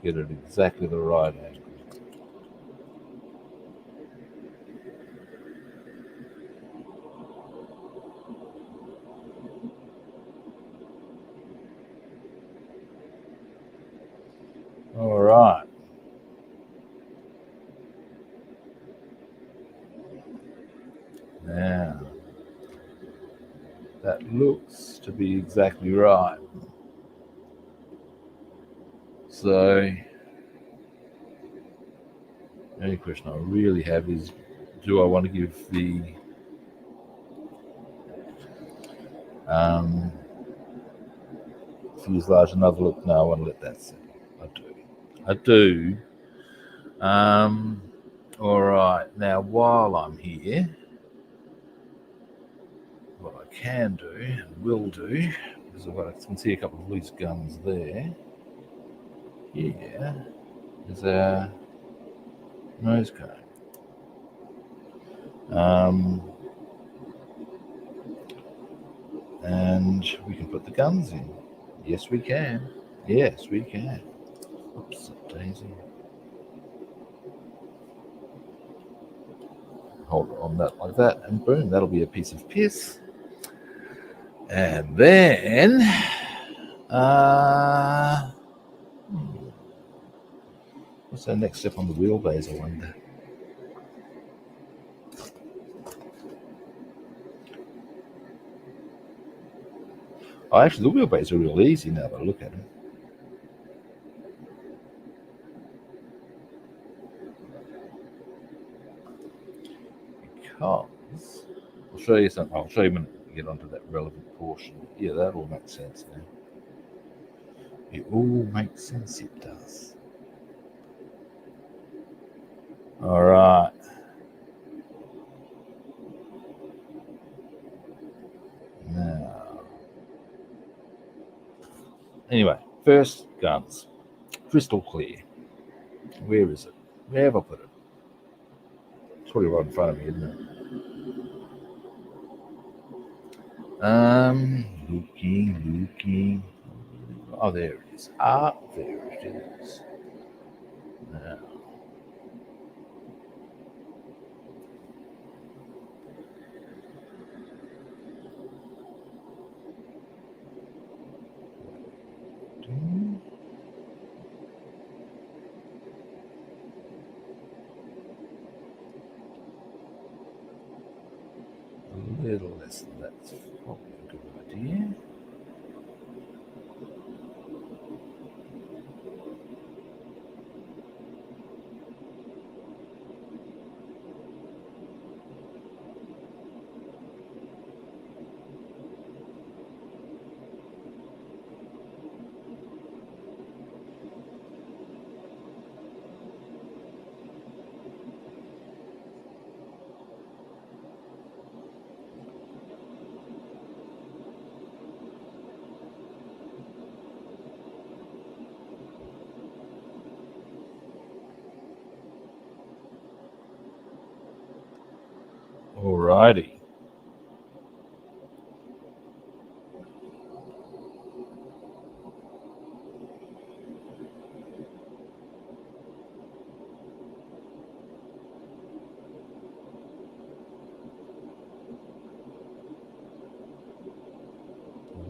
Get it exactly the right angle. All right. Now, that looks to be exactly right. So, the only question I really have is, do I want to give the fuselage another look? No, I want to let that sit. I do. All right. Now, while I'm here, what I can do and will do is I can see a couple of loose guns there. Here is our nose cone. And we can put the guns in. Yes, we can. Yes, we can. Oops, daisy. Hold on that like that, and boom, that'll be a piece of piss. And then, what's our next step on the wheelbase, I wonder? Oh, actually, the wheelbase are real easy now that I look at them. Because I'll show you something. I'll show you get onto that relevant portion. Yeah, that all makes sense now. It all makes sense, it does. All right. Now, anyway, first guns. Crystal clear. Where is it? Where have I put it? It's probably right in front of me, isn't it? Looking. Oh, there it is. Ah, there it is. Now, a little less than that's probably a good idea. Alrighty.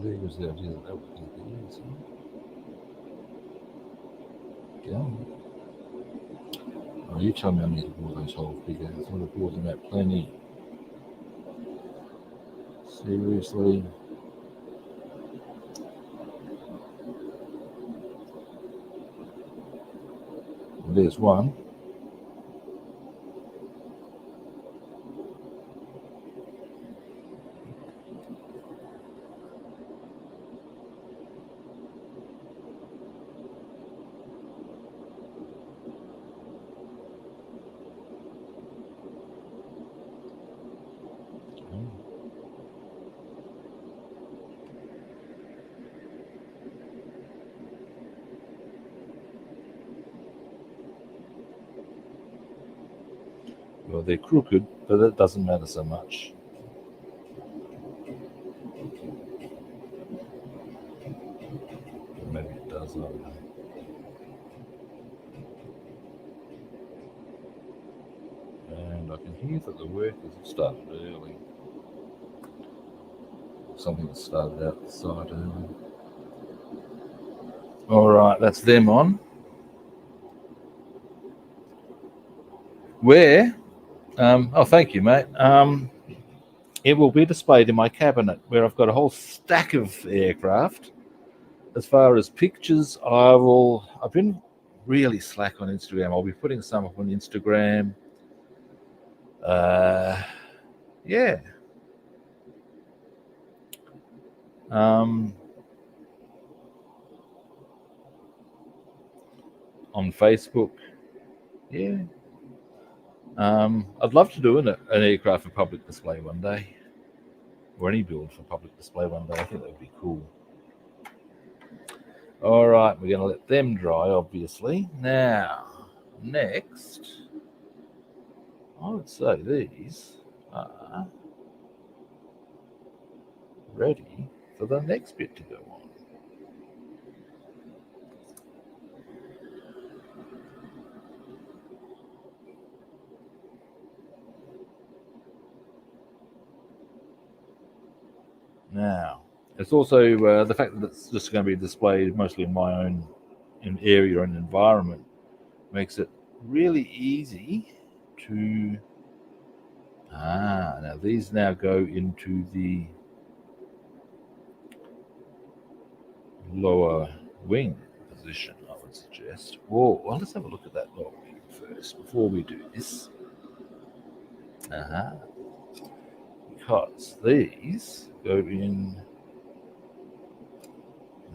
There was the idea that would be the easy. Go. Oh, you tell me I need to bore those holes bigger. I thought I bored them out plenty. Seriously? Well, there's one. Well, they're crooked, but that doesn't matter so much. Maybe it does, I don't know. And I can hear that the workers have started early. Something that started out the side early. Alright, that's them on. Where? Thank you, mate. It will be displayed in my cabinet where I've got a whole stack of aircraft. As far as pictures, I've been really slack on Instagram. I'll be putting some up on Instagram. Yeah. On Facebook. Yeah. I'd love to do an aircraft for public display one day, or any build for public display one day. I think that would be cool. All right, we're going to let them dry, obviously. Now, next, I would say these are ready for the next bit to go on. Now, it's also the fact that it's just going to be displayed mostly in my own area and environment makes it really easy to... now these now go into the lower wing position, I would suggest. Well, let's have a look at that lower wing first before we do this. We because these go in.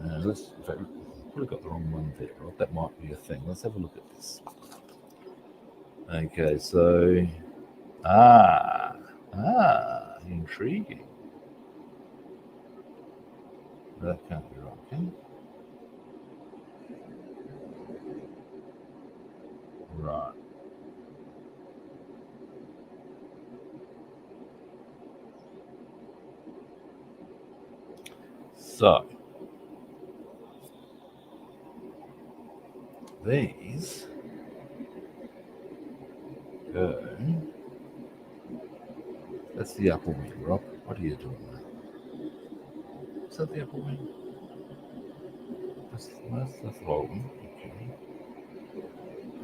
Let's, in fact, we've probably got the wrong one there, right? That might be a thing. Let's have a look at this. Okay, so intriguing. That can't be right, can it? Right. So these go. That's the upper wing, Rob. What are you doing there? Is that the upper wing? That's the lower wing. Okay.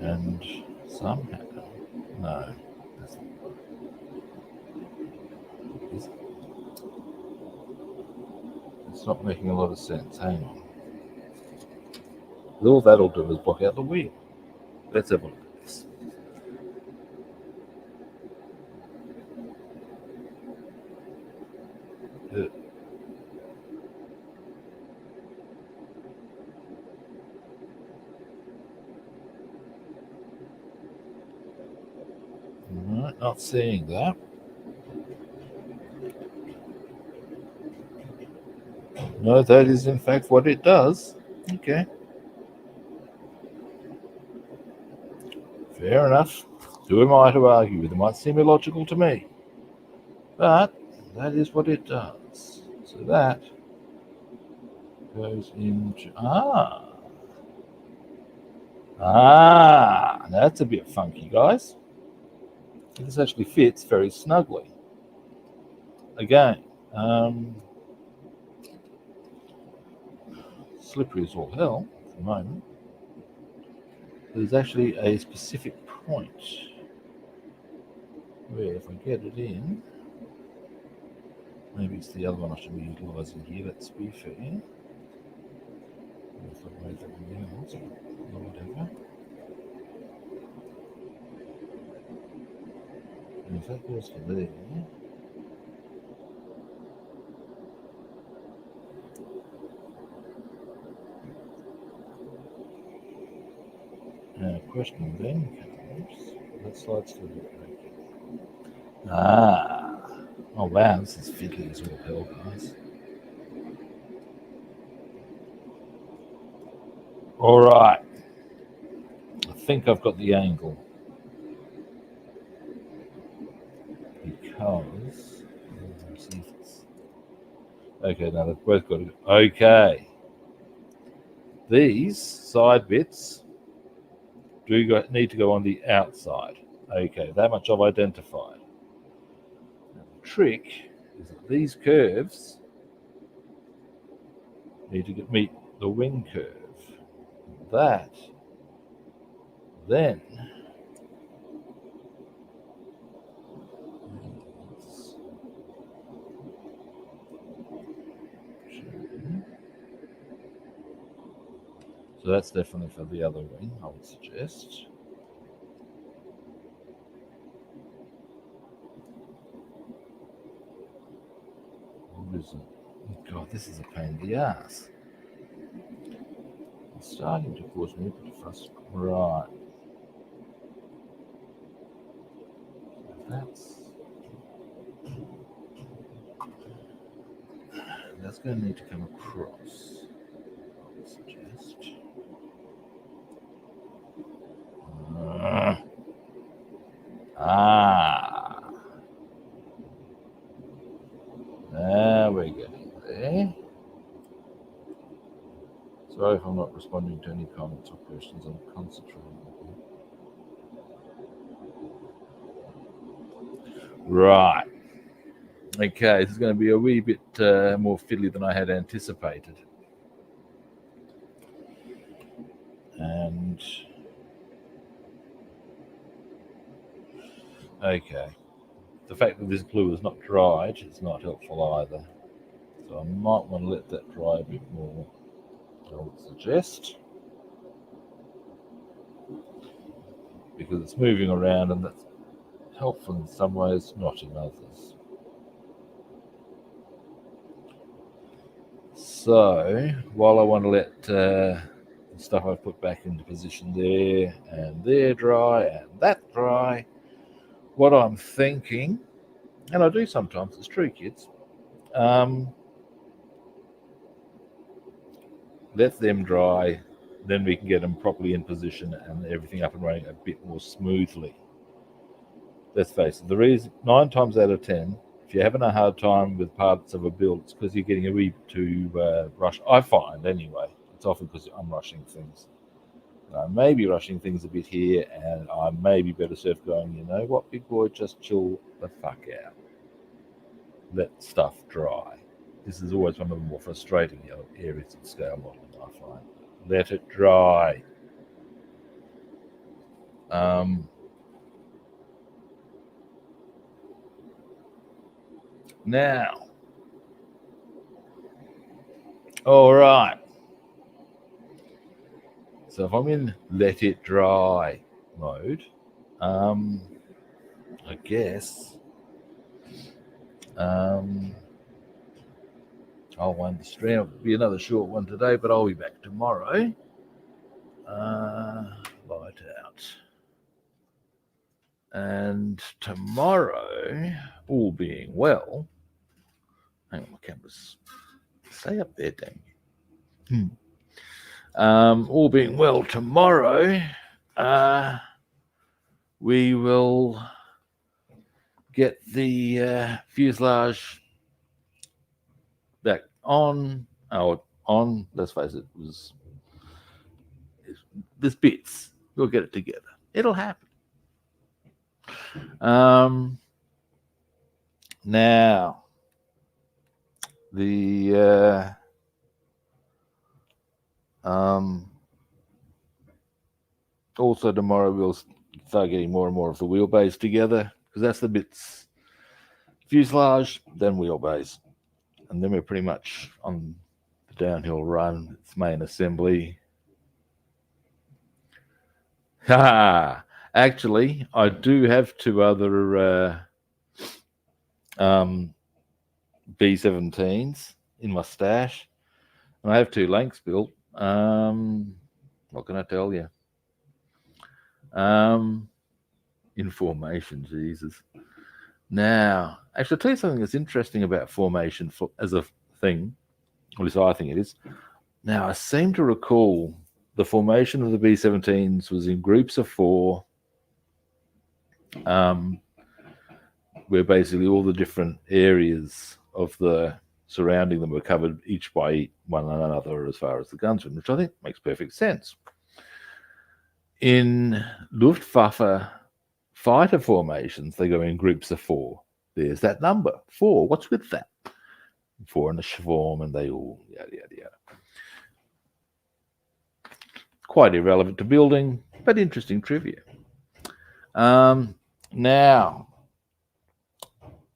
And somehow, no, that's it's not making a lot of sense. Hang on. All that'll do is block out the wheel. Let's have a look at this. Alright, not seeing that. No, that is in fact what it does. Okay. Fair enough. Who am I to argue with? It might seem illogical to me. But that is what it does. So that goes into that's a bit funky, guys. This actually fits very snugly. Again, slippery as all hell at the moment. There's actually a specific point where if I get it in, maybe it's the other one I should be utilising here. Let's be fair. If I've made that one else, or whatever. And if that goes for there, question then comes, that slides through the break. Oh wow, this is fiddly as all hell, guys. All right, I think I've got the angle because okay, now they've both got it. Okay, these side bits need to go on the outside. Okay, that much I've identified. Now, the trick is that these curves need to meet the wing curve. That then so that's definitely for the other wing, I would suggest. What is it? God, this is a pain in the ass. It's starting to cause me a bit of frustration. Right. That's going to need to come across, I would suggest. There we go. There. Sorry if I'm not responding to any comments or questions. I'm concentrating. Right. Okay, this is going to be a wee bit more fiddly than I had anticipated. And okay, the fact that this glue is not dried is not helpful either. So I might want to let that dry a bit more, I would suggest. Because it's moving around and that's helpful in some ways, not in others. So while I want to let the stuff I've put back into position there and there dry and that dry, what I'm thinking, and I do sometimes, it's true, kids, let them dry, then we can get them properly in position and everything up and running a bit more smoothly. Let's face it, the reason 9 times out of 10, if you're having a hard time with parts of a build, it's because you're getting a wee bit too rushed. I find anyway, it's often because I'm rushing things. I may be rushing things a bit here, and I may be better served going, you know what, big boy, just chill the fuck out. Let stuff dry. This is always one of the more frustrating areas of scale modeling, I find. Let it dry. Now, all right. So if I'm in let it dry mode, I guess I'll wind the stream. It'll be another short one today, but I'll be back tomorrow. Light out. And tomorrow, all being well, hang on, my camera's stay up there, dang you. All being well, tomorrow we will get the fuselage back on. Let's face it, there's bits. We'll get it together. It'll happen. Now, the also tomorrow we'll start getting more and more of the wheelbase together, because that's the bits fuselage, then wheelbase, and then we're pretty much on the downhill run. It's main assembly. Actually, I do have 2 other B-17s in my stash, and I have 2 Lanks built. What can I tell you? In formation, Jesus. Now, actually, I'll tell you something that's interesting about formation as a thing, at least I think it is. Now, I seem to recall the formation of the B-17s was in groups of 4, where basically all the different areas of the surrounding them were covered each by one another as far as the guns went, which I think makes perfect sense. In Luftwaffe fighter formations, they go in groups of 4. There's that number, 4. What's with that? 4 in a swarm, and they all yada yada yada. Quite irrelevant to building, but interesting trivia. Now,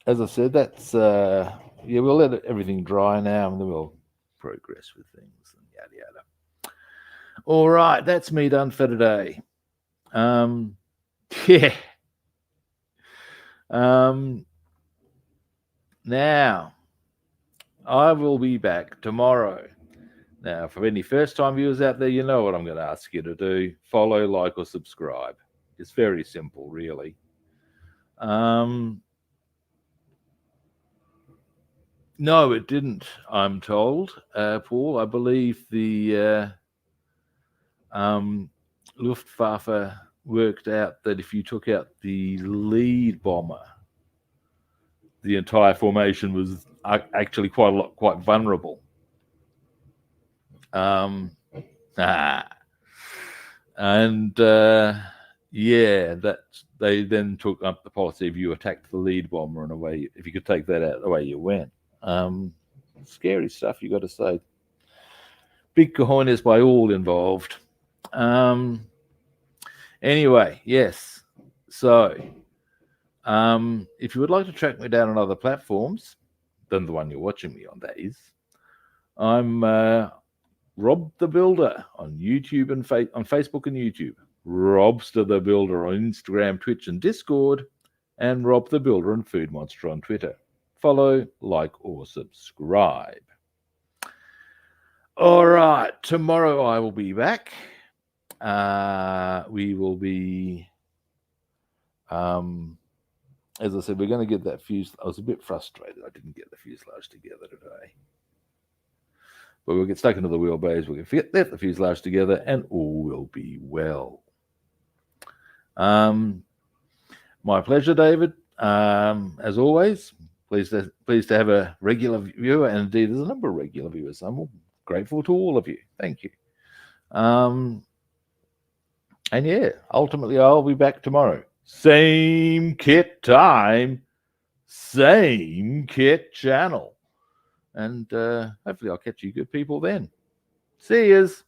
as I said, that's we'll let everything dry now, and then we'll progress with things and yada yada. All right, that's me done for today. Yeah. Now, I will be back tomorrow. Now, for any first-time viewers out there, you know what I'm going to ask you to do. Follow, like, or subscribe. It's very simple, really. No, it didn't, I'm told, Paul. I believe the Luftwaffe worked out that if you took out the lead bomber, the entire formation was actually quite vulnerable. And yeah, that they then took up the policy if you attacked the lead bomber in a way, if you could take that out, away you went. Scary stuff, you got to say. Big cojones by all involved. Anyway, yes. So, if you would like to track me down on other platforms than the one you're watching me on, that is, I'm Rob the Builder on YouTube and on Facebook and YouTube. Robster the Builder on Instagram, Twitch, and Discord, and Rob the Builder and Food Monster on Twitter. Follow, like, or subscribe. All right. Tomorrow I will be back. We will be, as I said, we're going to get that fuselage. I was a bit frustrated I didn't get the fuselage together today. But we'll get stuck into the wheelbase. We can get the fuselage together and all will be well. My pleasure, David. As always, pleased to have a regular viewer, and indeed there's a number of regular viewers. I'm grateful to all of you. Thank you. And yeah, ultimately I'll be back tomorrow. Same kit time, same kit channel. And hopefully I'll catch you good people then. See yous.